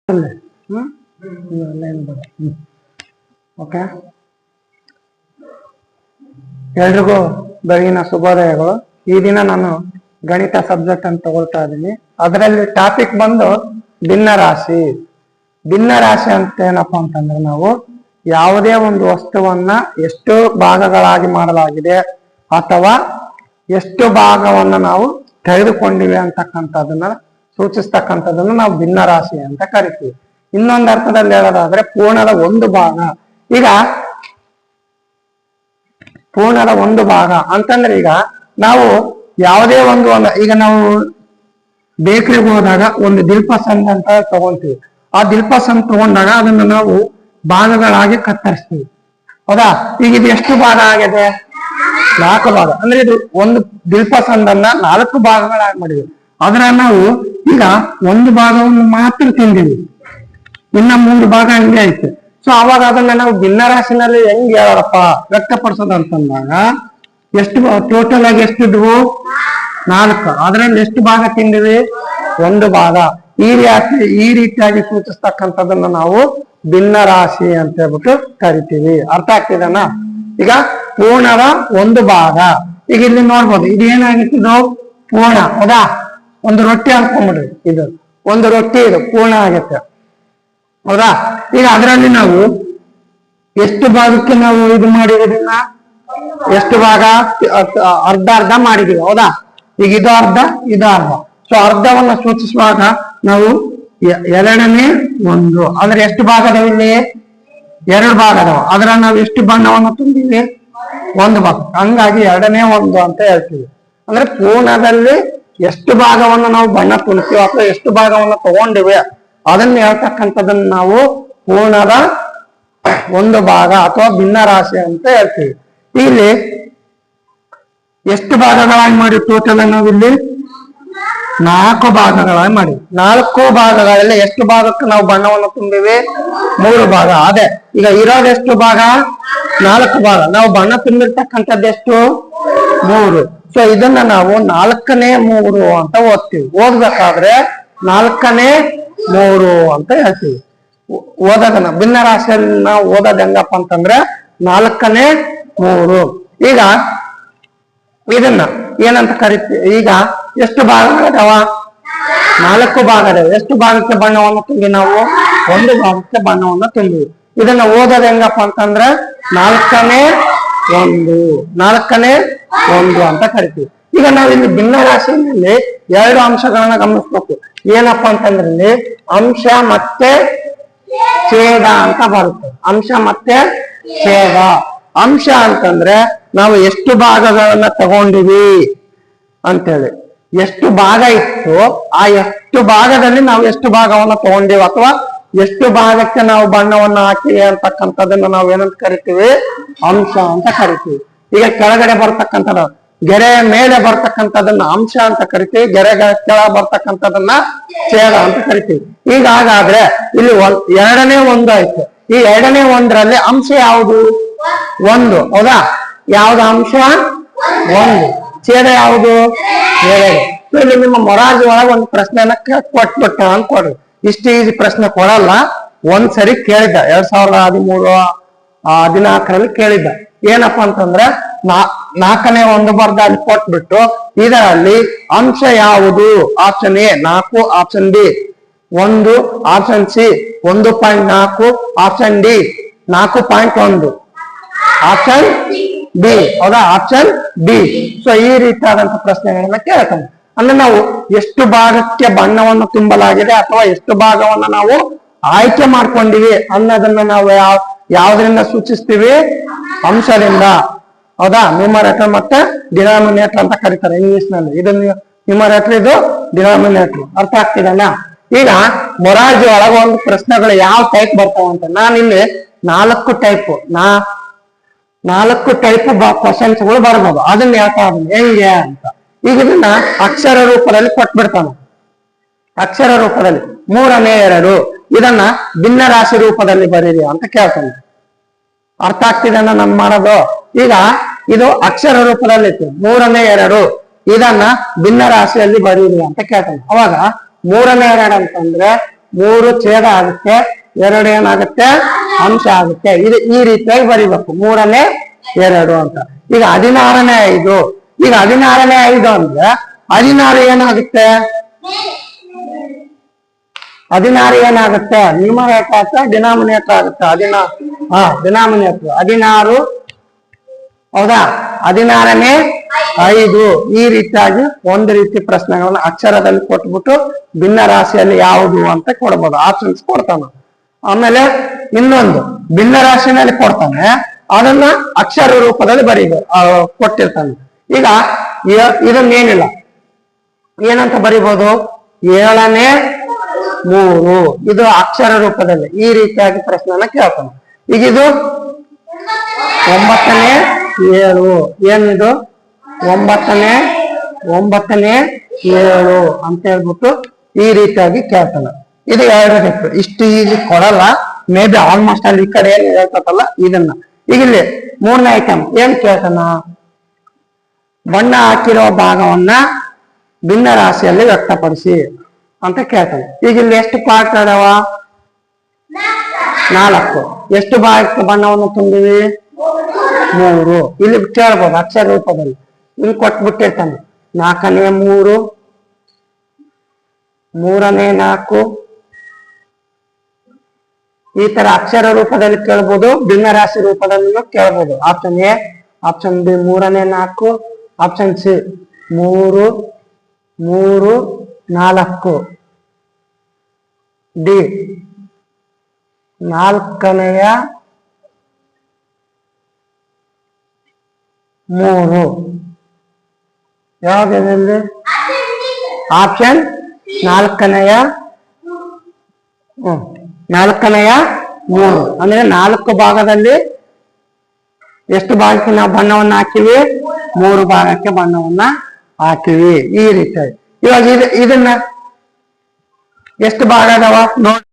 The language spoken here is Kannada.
ಓಕೆ, ಎಲ್ರಿಗೂ ಬೆಳಗಿನ ಶುಭೋದಯಗಳು. ಈ ದಿನ ನಾನು ಗಣಿತ ಸಬ್ಜೆಕ್ಟ್ ಅಂತ ತಗೊಳ್ತಾ ಇದ್ದೀನಿ. ಅದರಲ್ಲಿ ಟಾಪಿಕ್ ಬಂದು ಭಿನ್ನರಾಶಿ. ಭಿನ್ನರಾಶಿ ಅಂತ ಏನಪ್ಪಾ ಅಂತಂದ್ರೆ, ನಾವು ಯಾವುದೇ ಒಂದು ವಸ್ತುವನ್ನ ಎಷ್ಟು ಭಾಗಗಳಾಗಿ ಮಾಡಲಾಗಿದೆ ಅಥವಾ ಎಷ್ಟು ಭಾಗವನ್ನ ನಾವು ತೆಗೆದುಕೊಂಡಿವೆ ಅಂತಕ್ಕಂಥದನ್ನ ಸೂಚಿಸ್ತಕ್ಕಂಥದನ್ನ ನಾವು ಭಿನ್ನರಾಶಿ ಅಂತ ಕರಿತೀವಿ. ಇನ್ನೊಂದು ಅರ್ಥದಲ್ಲಿ ಹೇಳೋದಾದ್ರೆ ಪೂರ್ಣದ ಒಂದು ಭಾಗ. ಈಗ ಪೂರ್ಣದ ಒಂದು ಭಾಗ ಅಂತಂದ್ರೆ, ಈಗ ನಾವು ಯಾವುದೇ ಒಂದು ಈಗ ನಾವು ಬೇಕರಿಗೆ ಹೋದಾಗ ಒಂದು ದಿಲ್ಪಸಂದ್ ಅಂತ ತಗೊಂತೀವಿ. ಆ ದಿಲ್ಪಸಂದ್ ತಗೊಂಡಾಗ ಅದನ್ನ ನಾವು ಭಾಗಗಳಾಗಿ ಕತ್ತರಿಸ್ತೀವಿ, ಹೌದಾ? ಈಗ ಇದು ಎಷ್ಟು ಭಾಗ ಆಗಿದೆ? 4 ಭಾಗ. ಅಂದ್ರೆ ಇದು ಒಂದು ದಿಲ್ಪಸಂದನ್ನ 4 ಭಾಗಗಳಾಗಿ ಮಾಡಿದ್ವಿ. ಅದರ ನಾವು ಈಗ ಒಂದು ಭಾಗವನ್ನು ಮಾತ್ರ ತಿಂದಿವಿ, ಇನ್ನ 3 ಭಾಗ ಹಂಗೆ ಐತೆ. ಸೊ ಅವಾಗ ಅದನ್ನ ನಾವು ಭಿನ್ನರಾಶಿನಲ್ಲಿ ಹೆಂಗ್ ಹೇಳಪ್ಪ ವ್ಯಕ್ತಪಡಿಸೋದು ಅಂತಂದಾಗ, ಎಷ್ಟು ಟೋಟಲ್ ಆಗಿ ಎಷ್ಟಿದ್ವು? 4. ಅದರಲ್ಲಿ ಎಷ್ಟು ಭಾಗ ತಿಂದಿವಿ? 1 ಭಾಗ. ಈ ರೀತಿಯಾಗಿ ಸೂಚಿಸ್ತಕ್ಕಂಥದನ್ನ ನಾವು ಭಿನ್ನರಾಶಿ ಅಂತ ಹೇಳ್ಬಿಟ್ಟು ಕರಿತೀವಿ. ಅರ್ಥ ಆಗ್ತಿದನ? ಈಗ ಪೂರ್ಣದ 1 ಭಾಗ. ಈಗ ಇಲ್ಲಿ ನೋಡ್ಬೋದು, ಇದು ಏನಾಗಿತ್ತು? ಪೂರ್ಣ, ಹೌದಾ? ಒಂದು ರೊಟ್ಟಿ ಅನ್ಕೊಂಡ್ಬಿಡ್ರಿ, ಇದು ಒಂದು ರೊಟ್ಟಿ, ಇದು ಪೂರ್ಣ ಆಗತ್ತೆ, ಹೌದಾ? ಈಗ ಅದರಲ್ಲಿ ನಾವು ಎಷ್ಟು ಭಾಗಕ್ಕೆ ನಾವು ಇದು ಮಾಡಿರೋದನ್ನ, ಎಷ್ಟು ಭಾಗ? ಅರ್ಧ ಅರ್ಧ ಮಾಡಿದೀವಿ, ಹೌದಾ? ಈಗ ಇದು ಅರ್ಧ, ಇದು ಅರ್ಧ. ಸೊ ಅರ್ಧವನ್ನ ಸೂಚಿಸುವಾಗ ನಾವು 2ನೇ 1 ಅಂದ್ರೆ ಎಷ್ಟು ಭಾಗ ಅದಾವ? ಇಲ್ಲಿ 2 ಭಾಗ ಅದಾವ. ಅದ್ರ ನಾವು ಎಷ್ಟು ಬಣ್ಣವನ್ನು ತುಂಬಿವಿ? 1 ಭಾಗ. ಹಂಗಾಗಿ 2ನೇ 1 ಅಂತ ಹೇಳ್ತೀವಿ. ಅಂದ್ರೆ ಪೂರ್ಣದಲ್ಲಿ ಎಷ್ಟು ಭಾಗವನ್ನು ನಾವು ಬಣ್ಣ ತುಂಬ್ತೀವಿ ಅಥವಾ ಎಷ್ಟು ಭಾಗವನ್ನು ತಗೊಂಡಿವೆ ಅದನ್ನ ಹೇಳ್ತಕ್ಕಂಥದನ್ನ ನಾವು ಪೂರ್ಣದ 1 ಭಾಗ ಅಥವಾ ಭಿನ್ನರಾಶಿ ಅಂತ ಹೇಳ್ತೀವಿ. ಇಲ್ಲಿ ಎಷ್ಟು ಭಾಗಗಳಾಗಿ ಮಾಡಿ ಟೋಟಲ್ ನಾವಿಲ್ಲಿ 4 ಭಾಗಗಳಾಗಿ ಮಾಡಿ. 4 ಭಾಗಗಳಲ್ಲಿ ಎಷ್ಟು ಭಾಗಕ್ಕೆ ನಾವು ಬಣ್ಣವನ್ನು ತುಂಬಿವಿ? 3 ಭಾಗ. ಅದೇ ಈಗ ಇರೋದು ಎಷ್ಟು ಭಾಗ? 4 ಭಾಗ. ನಾವು ಬಣ್ಣ ತುಂಬಿರ್ತಕ್ಕಂಥದ್ದು ಎಷ್ಟು? 3. ಸೊ ಇದನ್ನ ನಾವು 4ನೇ 3 ಅಂತ ಓದ್ತೀವಿ. ಓದ್ಬೇಕಾದ್ರೆ 4ನೇ 3 ಅಂತ ಹೇಳ್ತೀವಿ. ಓದೋದನ್ನ ಭಿನ್ನರಾಶಿಯಲ್ಲಿ ನಾವು ಓದೋದ್ ಹೆಂಗಪ್ಪ ಅಂತಂದ್ರೆ 4ನೇ 3. ಈಗ ಇದನ್ನ ಏನಂತ ಕರಿತೀವಿ? ಈಗ ಎಷ್ಟು ಭಾಗಗಳಿದಾವ? 4 ಭಾಗ ಇದಾವೆ. ಎಷ್ಟು ಭಾಗಕ್ಕೆ ಬಣ್ಣವನ್ನು ತುಂಬಿ ನಾವು? 1 ಭಾಗಕ್ಕೆ ಬಣ್ಣವನ್ನು ತುಂಬಿವಿ. ಇದನ್ನ ಓದೋದ್ ಹೆಂಗಪ್ಪ ಅಂತಂದ್ರೆ 4ನೇ 1 ಅಂತ ಕರಿತೀವಿ. ಈಗ ನಾವು ಇಲ್ಲಿ ಭಿನ್ನರಾಶಿಯಲ್ಲಿ 2 ಅಂಶಗಳನ್ನ ಗಮನಿಸ್ಬೇಕು. ಏನಪ್ಪಾ ಅಂತಂದ್ರೆ ಇಲ್ಲಿ ಅಂಶ ಮತ್ತೆ ಛೇದ ಅಂತ ಬರುತ್ತೆ. ಅಂಶ ಮತ್ತೆ ಛೇದ. ಅಂಶ ಅಂತಂದ್ರೆ ನಾವು ಎಷ್ಟು ಭಾಗಗಳನ್ನ ತಗೊಂಡಿವಿ ಅಂತೇಳಿ, ಎಷ್ಟು ಭಾಗ ಇತ್ತು ಆ ಎಷ್ಟು ಭಾಗದಲ್ಲಿ ನಾವು ಎಷ್ಟು ಭಾಗವನ್ನ ತಗೊಂಡಿವಿ ಅಥವಾ ಎಷ್ಟು ಭಾಗಕ್ಕೆ ನಾವು ಬಣ್ಣವನ್ನ ಹಾಕಿವಿ ಅಂತಕ್ಕಂಥದನ್ನ ನಾವು ಏನಂತ ಕರಿತೀವಿ? ಅಂಶ ಅಂತ ಕರಿತೀವಿ. ಈಗ ಕೆಳಗಡೆ ಬರ್ತಕ್ಕಂಥದ್ದು, ಗೆರೆ ಮೇಲೆ ಬರ್ತಕ್ಕಂಥದನ್ನ ಅಂಶ ಅಂತ ಕರಿತೀವಿ, ಗೆರೆ ಕೆಳ ಬರ್ತಕ್ಕಂಥದನ್ನ ಛೇದ ಅಂತ ಕರಿತೀವಿ. ಈಗ ಹಾಗಾದ್ರೆ ಇಲ್ಲಿ 2ನೇ 1 ಆಯ್ತು. ಈ 2ನೇ 1ರಲ್ಲಿ ಅಂಶ ಯಾವುದು? 1, ಹೌದಾ? ಯಾವ್ದು ಅಂಶ? 1. ಛೇದ ಯಾವುದು? 2. ಇಲ್ಲಿ ನಿಮ್ಮ ಮೊರಾರ್ಜಿ ಒಳಗೆ ಒಂದು ಪ್ರಶ್ನೆಯನ್ನ ಕೊಟ್ಬಿಟ್ಟ ಅನ್ಕೊಡ್ರಿ. ಇಷ್ಟು ಈಜಿ ಪ್ರಶ್ನೆ ಕೊಡಲ್ಲ. ಒಂದ್ಸರಿ ಕೇಳಿದ್ದ 2013-14 ಕೇಳಿದ್ದ. ಏನಪ್ಪಾ ಅಂತಂದ್ರೆ 4ನೇ 1 ಬರ್ದ ಅಲ್ಲಿ ಕೊಟ್ಬಿಟ್ಟು ಇದರಲ್ಲಿ ಅಂಶ ಯಾವುದು? Option A 4, option B 1, option C 1.4, option D 4.1, option B, ಹೌದಾ? Option B. ಸೊ ಈ ರೀತಿಯಾದಂತ ಪ್ರಶ್ನೆಗಳನ್ನ ಕೇಳ್ತಾನೆ. ಅಂದ್ರೆ ನಾವು ಎಷ್ಟು ಭಾಗಕ್ಕೆ ಬಣ್ಣವನ್ನು ತುಂಬಲಾಗಿದೆ ಅಥವಾ ಎಷ್ಟು ಭಾಗವನ್ನ ನಾವು ಆಯ್ಕೆ ಮಾಡ್ಕೊಂಡಿವಿ ಅನ್ನೋದನ್ನ ನಾವು ಯಾವ್ದ್ರಿಂದ ಸೂಚಿಸ್ತೀವಿ? ಅಂಶದಿಂದ, ಹೌದಾ? ನ್ಯೂಮರೇಟರ್ ಮತ್ತೆ ಡಿನಾಮಿನೇಟರ್ ಅಂತ ಕರೀತಾರೆ ಇಂಗ್ಲಿಷ್ ನಲ್ಲಿ. ಇದು ನ್ಯೂಮರೇಟರ್, ಇದು ಡಿನಾಮಿನೇಟರ್. ಅರ್ಥ ಆಗ್ತಿದಲ್ಲ? ಈಗ ಮೊರಾರ್ಜಿ ಒಳಗ ಒಂದು ಪ್ರಶ್ನೆಗಳು ಯಾವ ಟೈಪ್ ಬರ್ತಾವ ಅಂತ ನಾನಿಲ್ಲಿ 4 ಟೈಪ್ ಕ್ವಶನ್ಸ್ ಗಳು ಬರ್ಬೋದು. ಅದನ್ನ ಹೇಳ್ತಾ ಇದ್ದೀನಿ ಹೆಂಗೆ ಅಂತ. ಈಗ ಇದನ್ನ ಅಕ್ಷರ ರೂಪದಲ್ಲಿ ಕೊಟ್ಬಿಡ್ತಾನೆ. ಅಕ್ಷರ ರೂಪದಲ್ಲಿ 3ನೇ 2 ಇದನ್ನ ಭಿನ್ನರಾಶಿ ರೂಪದಲ್ಲಿ ಬರೀರಿ ಅಂತ ಕೇಳ್ತಾನೆ. ಅರ್ಥ ಆಗ್ತಿದೆನ ನಮ್ ಮಾಡೋದು? ಈಗ ಇದು ಅಕ್ಷರ ರೂಪದಲ್ಲಿ ಇತ್ತು. 3ನೇ 2 ಇದನ್ನ ಭಿನ್ನರಾಶಿಯಲ್ಲಿ ಬರೀರಿ ಅಂತ ಕೇಳ್ತಾನೆ. ಅವಾಗ 3ನೇ 2 ಅಂತಂದ್ರೆ ಮೂರು ಛೇದ ಆಗುತ್ತೆ, ಎರಡು ಏನಾಗುತ್ತೆ ಅಂಶ ಆಗುತ್ತೆ. ಇದು ಈ ರೀತಿಯಾಗಿ ಬರಿಬೇಕು, 3ನೇ 2 ಅಂತ. ಈಗ 16ನೇ 5, ಈಗ 16ನೇ 5 ಅಂದ್ರೆ 16 ಏನಾಗುತ್ತೆ, 16 ಏನಾಗುತ್ತೆ ನ್ಯೂಮರೇಟರ್ ಅಥವಾ ಡಿನಾಮಿನೇಟರ್ ಆಗುತ್ತೆ. ಡಿನಾಮಿನೇಟರ್ 16, ಹೌದಾ? 16ನೇ 5 ಈ ರೀತಿಯಾಗಿ ಒಂದು ರೀತಿ ಪ್ರಶ್ನೆಗಳನ್ನ ಅಕ್ಷರದಲ್ಲಿ ಕೊಟ್ಬಿಟ್ಟು ಭಿನ್ನ ರಾಶಿಯಲ್ಲಿ ಯಾವುದು ಅಂತ ಕೊಡ್ಬೋದು, ಆಪ್ಷನ್ಸ್ ಕೊಡ್ತಾನ. ಆಮೇಲೆ ಇನ್ನೊಂದು ಭಿನ್ನ ರಾಶಿನಲ್ಲಿ ಕೊಡ್ತಾನೆ, ಅದನ್ನ ಅಕ್ಷರ ರೂಪದಲ್ಲಿ ಕೊಟ್ಟಿರ್ತಾನೆ. ಈಗ ಇದನ್ನೇನಿಲ್ಲ, ಏನಂತ ಬರಿಬೋದು, 7ನೇ 3 ಇದು ಅಕ್ಷರ ರೂಪದಲ್ಲಿ ಈ ರೀತಿಯಾಗಿ ಪ್ರಶ್ನೆನ ಕೇಳ್ತಾನೆ. ಈಗ ಇದು 9ನೇ 7 ಏನಿದು 9ನೇ 7 ಅಂತ ಹೇಳ್ಬಿಟ್ಟು ಈ ರೀತಿಯಾಗಿ ಕೇಳ್ತಾನೆ. ಇದು 2 ಟೈಪ್. ಇಷ್ಟು ಈಜಿ ಕೊಡಲ್ಲ, ಮೇ ಬಿ ಆಲ್ಮೋಸ್ಟ್ ಅಲ್ಲಿ ಈ ಕಡೆ ಏನ್ ಹೇಳ್ತಲ್ಲ ಇದನ್ನ. ಈಗ ಇಲ್ಲಿ 3ನೇ ಐಟಮ್ ಏನ್ ಕೇಳ್ತಾನ, ಬಣ್ಣ ಹಾಕಿರೋ ಭಾಗವನ್ನ ಭಿನ್ನ ರಾಶಿಯಲ್ಲಿ ವ್ಯಕ್ತಪಡಿಸಿ ಅಂತ ಕೇಳ್ತಾನೆ. ಈಗ ಇಲ್ಲಿ ಎಷ್ಟು ಪಾರ್ಟ್ ಅದಾವ, 4. ಎಷ್ಟು ಭಾಗಕ್ಕೆ ಬಣ್ಣವನ್ನು ತುಂಬಿವಿ, 3. ಇಲ್ಲಿ ಕೇಳ್ಬೋದು ಅಕ್ಷರ ರೂಪದಲ್ಲಿ, ಇಲ್ಲಿ ಕೊಟ್ಬಿಟ್ಟಿರ್ತಾನೆ 4ನೇ 3, 3ನೇ 4 ಈ ತರ ಅಕ್ಷರ ರೂಪದಲ್ಲಿ ಕೇಳ್ಬೋದು, ಭಿನ್ನ ರಾಶಿ ರೂಪದಲ್ಲಿ ಕೇಳ್ಬೋದು. ಆಪ್ಷನ್ ಎ, ಆಪ್ಷನ್ ಬಿ 3ನೇ 4, ಆಪ್ಷನ್ ಸಿ 3 3 4, ಡಿ 4ನೇ 3. ಯಾವ್ದು ಆಪ್ಷನ್ 4ನೇ 3 ಅಂದ್ರೆ 4 ಭಾಗದಲ್ಲಿ ಎಷ್ಟು ಭಾಗಕ್ಕೆ ನಾವು ಬಣ್ಣವನ್ನ ಹಾಕಿವಿ, 3 ಭಾಗಕ್ಕೆ ಬಣ್ಣವನ್ನ ಹಾಕಿವಿ ಈ ರೀತಿ. ಇವಾಗ ಇದನ್ನ ಎಷ್ಟು ಭಾಗ ಅದಾವ ನೋಡಿ.